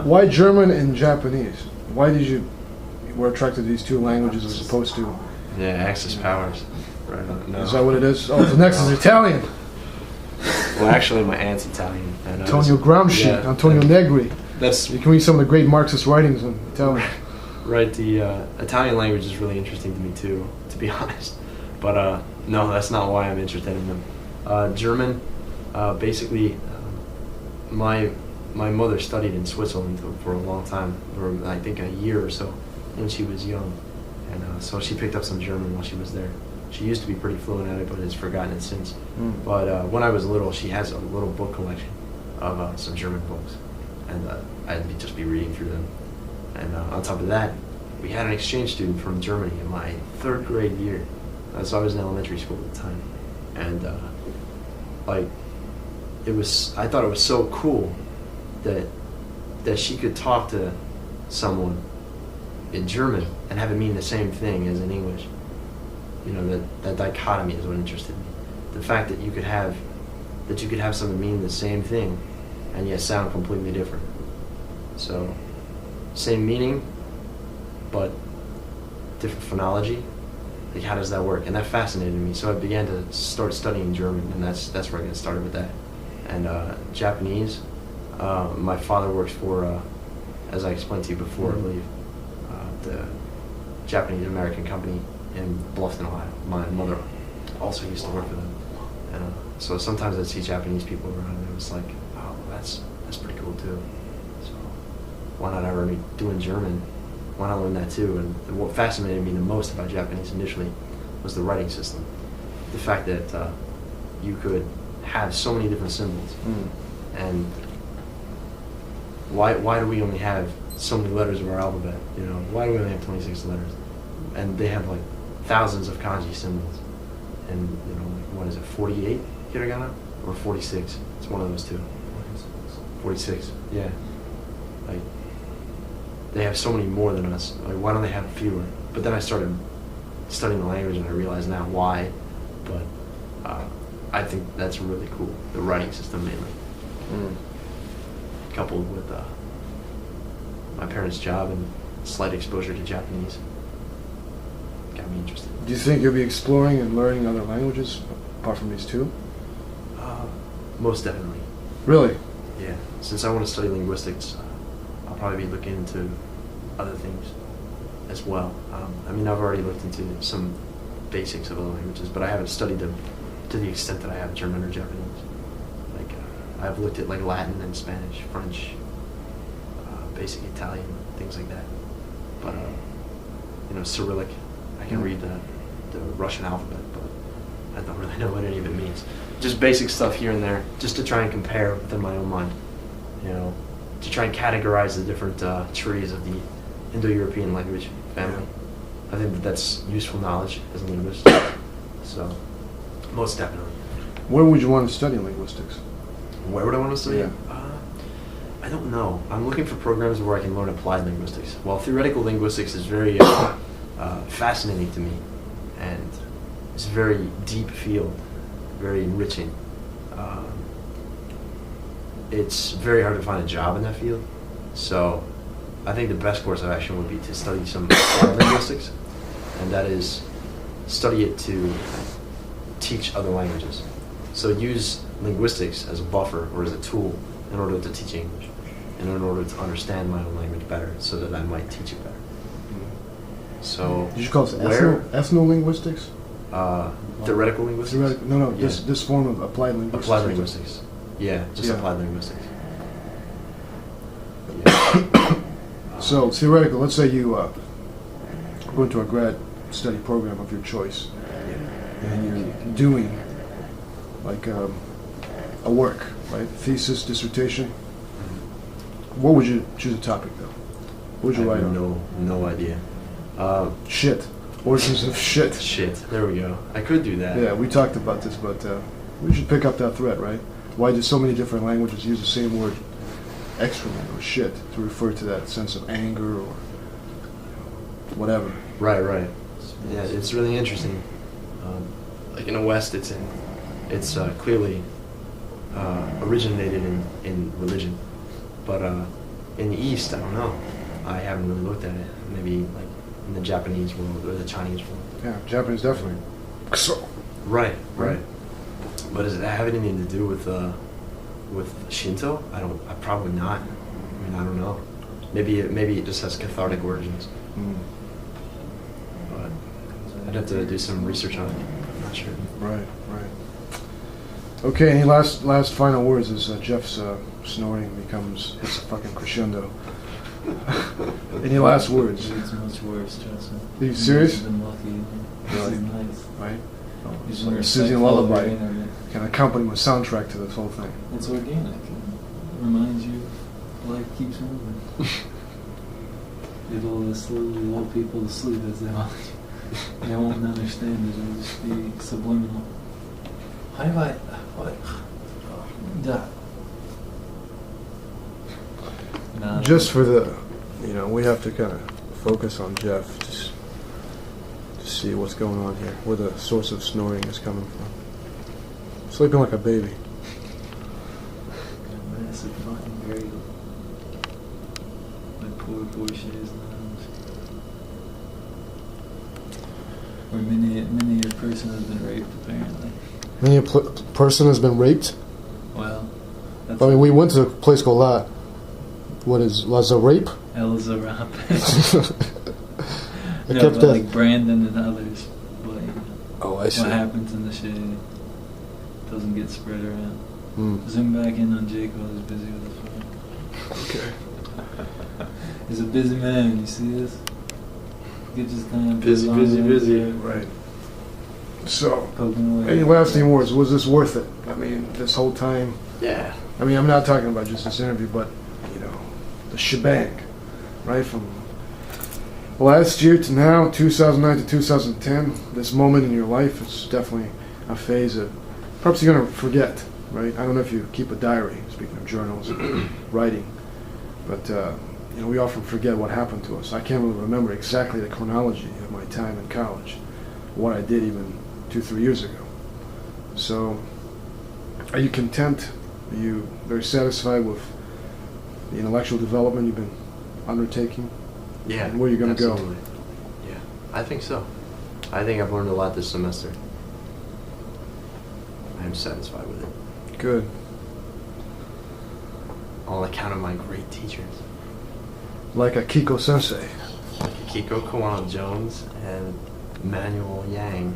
why German and Japanese? Why did you were attracted to these two languages as opposed to? Yeah, Axis powers. Right. No. Is that what it is? Oh, the next is Italian. Well, actually, my aunt's Italian. And Antonio Gramsci, yeah, Antonio Negri. That's You can read some of the great Marxist writings in Italian. right. The Italian language is really interesting to me too, to be honest. But no, that's not why I'm interested in them. German, basically, my mother studied in Switzerland for a long time, or I think a year or so, when she was young, and so she picked up some German while she was there. She used to be pretty fluent at it, but has forgotten it since. But when I was little, she has a little book collection of some German books, and I'd just be reading through them. And on top of that, we had an exchange student from Germany in my 3rd grade year. So I was in elementary school at the time, and I thought it was so cool that she could talk to someone in German and have it mean the same thing as in English. You know, that dichotomy is what interested me. The fact that you could have something mean the same thing and yet sound completely different. So, same meaning, but different phonology. Like, how does that work? And that fascinated me. So I began to start studying German, and that's where I got started with that. And Japanese, my father works for, as I explained to you before, I believe, the Japanese American company in Bluffton, Ohio. My mother also used to work for them, and so sometimes I'd see Japanese people around, and it was like, oh, that's pretty cool too. So why not ever be doing German? Why not learn that too? And what fascinated me the most about Japanese initially was the writing system. The fact that you could have so many different symbols, and why do we only have so many letters of our alphabet? You know, why do we only have 26 letters? And they have like thousands of kanji symbols. And you know, what is it, 48 hiragana or 46? It's one of those two. 46. Yeah. Like, they have so many more than us. Like, why don't they have fewer? But then I started studying the language, and I realized now why. But I think that's really cool. The writing system mainly, coupled with my parents' job and slight exposure to Japanese, got me interested. Do you think you'll be exploring and learning other languages apart from these two? Most definitely. Really? Yeah. Since I want to study linguistics, I'll probably be looking into other things as well. I mean, I've already looked into some basics of other languages, but I haven't studied them to the extent that I have German or Japanese. Like, I've looked at like Latin and Spanish, French, basic Italian, things like that. But you know, Cyrillic, I can read the Russian alphabet, but I don't really know what any of it means. Just basic stuff here and there, just to try and compare within my own mind. You know, to try and categorize the different trees of the Indo-European language family. I think that's useful knowledge as a linguist. So, most definitely. Where would you want to study linguistics? Where would I want to study? Yeah. I don't know. I'm looking for programs where I can learn applied linguistics. Well, theoretical linguistics is very fascinating to me, and it's a very deep field, very enriching. It's very hard to find a job in that field, so I think the best course of action would be to study some applied linguistics, and that is study it to teach other languages. So use linguistics as a buffer or as a tool in order to teach English, and in order to understand my own language better, so that I might teach it better. So Did you call it ethno-linguistics? Theoretical linguistics? No, Yeah. this form of applied linguistics. Applied linguistics. Yeah, just Yeah. applied linguistics. So theoretical, let's say you go into a grad study program of your choice, and you're doing like a work, right? Thesis, dissertation. What would you choose a topic though? What would you I write have on? no idea. Shit. Origins of shit. Shit. There we go. I could do that. Yeah, we talked about this, but we should pick up that thread, right? Why do so many different languages use the same word, excrement or shit, to refer to that sense of anger or whatever? Right. Yeah, it's really interesting. Like in the West, it's clearly originated in religion, but in the East, I don't know. I haven't really looked at it. Maybe like in the Japanese world or the Chinese world. Yeah, Japanese definitely. So. Right. But does it have anything to do with Shinto? I probably not. I mean, I don't know. Maybe it just has cathartic origins. But I'd have to do some research on it. I'm not sure. Right. Okay, any last final words as Jeff's snoring hits a fucking crescendo. Any last words? It's much worse, trust me. Are you serious? You've been lucky. This is nice. Right? It's You've like been a soothing respectful of lullaby. your internet. Can accompany with soundtrack to this whole thing. It's organic. It reminds you life keeps moving. It'll slowly lull people to sleep as they watch. They won't understand it. It'll just be subliminal. Why do I... What? Duh. Nah, Just for the, we have to kind of focus on Jeff, just to see what's going on here, where the source of snoring is coming from. Sleeping like a baby. Massive fucking great. Like poor Shay's lounge. Where many a person has been raped, apparently. Many a person has been raped? Well, that's We went to a place called La Rape? Elza Rape. I No, kept but that. like Brandon and others. But, Oh, I see. what happens in the shade doesn't get spread around. Mm. Zoom back in on Jake while he's busy with his phone. Okay. He's a busy man, you see this? He gets his time. Busy. Right. So, Poking away. any lasting words? Was this worth it? I mean, this whole time. Yeah. I mean, I'm not talking about just this interview, but, the shebang, right? From last year to now, 2009 to 2010, this moment in your life is definitely a phase that perhaps you're going to forget, right? I don't know if you keep a diary, speaking of journals and writing, but, we often forget what happened to us. I can't really remember exactly the chronology of my time in college, what I did even 2-3 years ago. So, are you content? Are you very satisfied with the intellectual development you've been undertaking? Yeah. And where you're going to go? Absolutely. Yeah, I think so. I think I've learned a lot this semester. I am satisfied with it. Good. On account of my great teachers. Like a Kiko Sensei. Kiko Kawano Jones and Manuel Yang.